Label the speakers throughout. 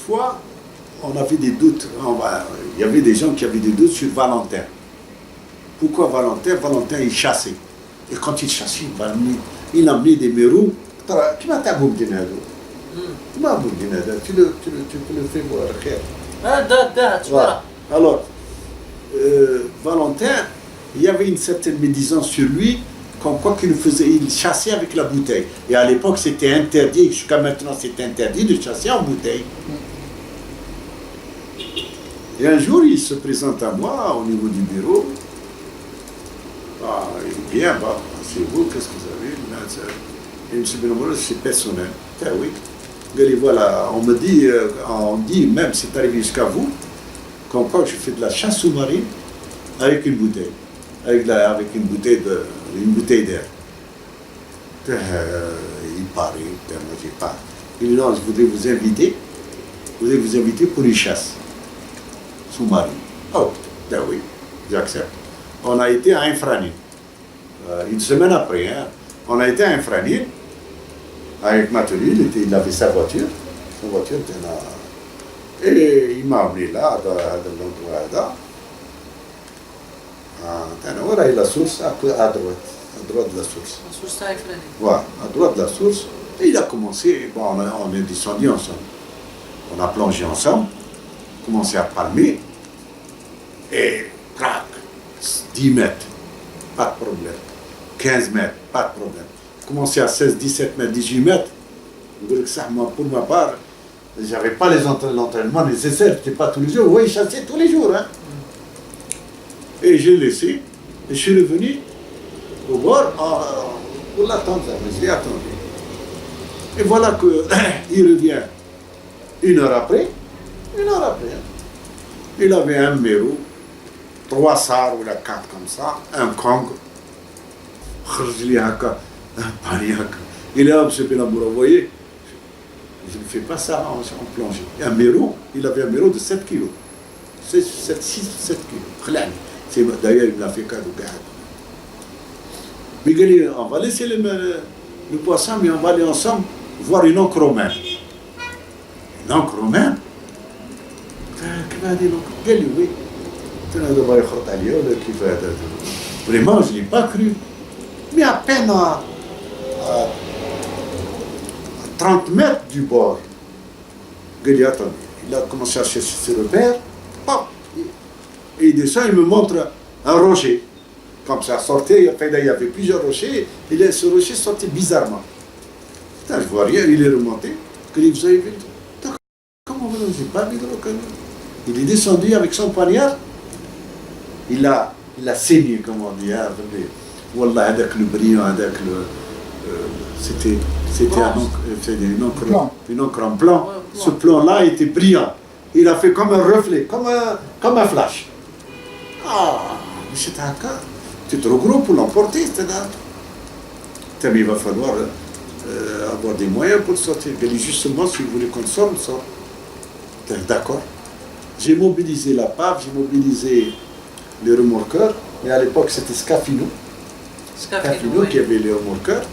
Speaker 1: fois, on avait des doutes. Il y avait des gens qui avaient des doutes sur Valentin. Pourquoi Valentin? Valentin, il chassait. Et quand il chassait, il amenait des mérous. Tu m'as tabou de nado. Tu m'as tabou de nado. Tu peux le faire voir. Voilà. Alors, Valentin, il y avait une certaine médisance sur lui, comme quoi il chassait avec la bouteille. Et à l'époque, c'était interdit, jusqu'à maintenant, c'est interdit de chasser en bouteille. Et un jour, il se présente à moi, au niveau du bureau. Il dit bien, c'est vous, qu'est-ce que vous avez? Et M. Benamoro, c'est personnel. Oui. Et voilà, on dit même, c'est arrivé jusqu'à vous, comme quoi je fais de la chasse sous-marine avec une bouteille. Avec une bouteille d'air. Il paraît, moi j'ai pas. Il dit non, je voudrais vous inviter pour une chasse sous-marine. Oh, ben oui, j'accepte. On a été à Infranil. Une semaine après, on a été à Infranil avec ma tenue, il avait sa voiture était là. Et il m'a amené là, dans l'endroit là. On a eu la source à droite de la source.
Speaker 2: La source à Infranil.
Speaker 1: Voilà, à droite de la source. Et il a commencé, on est descendu ensemble. On a plongé ensemble, commencé à palmer. Et crac, 10 mètres, pas de problème. 15 mètres, pas de problème. Commencé à 16, 17 mètres, 18 mètres. Pour ma part, j'avais pas l'entraînement nécessaire, c'était pas tous les jours. Oui, je chassais tous les jours. Et j'ai laissé, et je suis revenu au bord pour l'attendre. Je l'ai attendu. Et voilà qu'il revient une heure après. Il avait un mérou, 3 sars ou 4 comme ça, un kong. Un paniaque. Il est là, M. Benamoro, vous voyez, je ne fais pas ça en plongée. Un mérou, il avait un mérou de 7 kilos. 6 7 kilos. D'ailleurs, il me l'a fait cadeau. Mais il dit, on va laisser le poisson, mais on va aller ensemble voir une encre romaine. Une encre romaine? Oui. Vraiment, je ne l'ai pas cru. Mais à peine à 30 mètres du bord, il a commencé à chercher ses repères. Et il descend, il me montre un rocher. Comme ça sortait, il y avait plusieurs rochers, et ce rocher sortait bizarrement. Putain, je vois rien, il est remonté. Vous avez vu? Comment vous n'avez pas vu de reconnaître? Il est descendu avec son poignard. Il a saigné, comme on dit. Wallah, avec le brillant, c'était une encre en blanc. Ce plan-là était brillant. Il a fait comme un reflet, comme un flash. Mais c'est un cas. C'est trop gros pour l'emporter, mais il va falloir avoir des moyens pour sortir. Mais justement, si vous voulez qu'on sorte, on sort. D'accord. J'ai mobilisé la PAF, j'ai mobilisé les remorqueurs, mais à l'époque c'était Scafino oui. Qui avait les remorqueurs.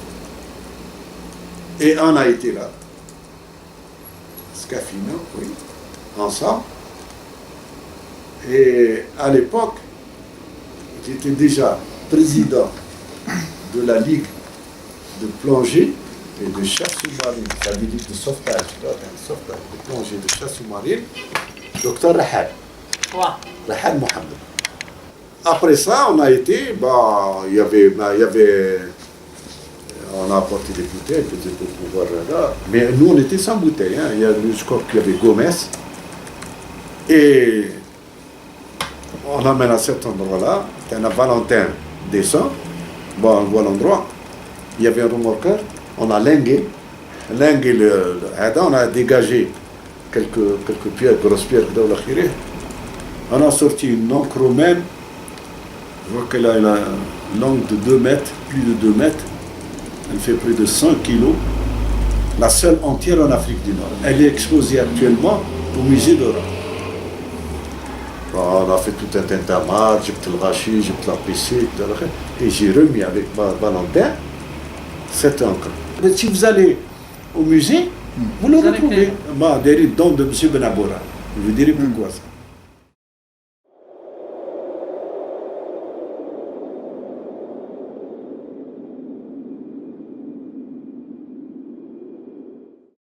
Speaker 1: Et on a été là. Scafino, oui, ensemble. Et à l'époque, j'étais déjà président de la Ligue de plongée et de chasse sous-marine, la Ligue de sauvetage, de plongée de chasse sous-marine, Dr Rahal. Rahal Mohamed. Après ça, on a été, il y avait, on a apporté des bouteilles peut-être pour pouvoir là, mais nous on était sans bouteille. Je crois qu'il y avait Gomez. Et on amène à cet endroit-là, Valentin descend, on voit l'endroit, il y avait un remorqueur, on a lingué on a dégagé quelques pierres, grosses pierres de la khiré. On a sorti une encre romaine, je vois qu'elle a une longue de 2 mètres, plus de 2 mètres, elle fait plus de 100 kilos, la seule entière en Afrique du Nord. Elle est exposée actuellement au musée d'Oran. On a fait tout un tintamarre, j'ai pris le rachis, j'ai pris la PC, et j'ai remis avec Valentin cette encre. Mais si vous allez au musée, Vous le
Speaker 2: Vous allez
Speaker 1: retrouvez.
Speaker 2: créer.
Speaker 1: Des dons de M. Benabora. Je vous dirai pourquoi ça.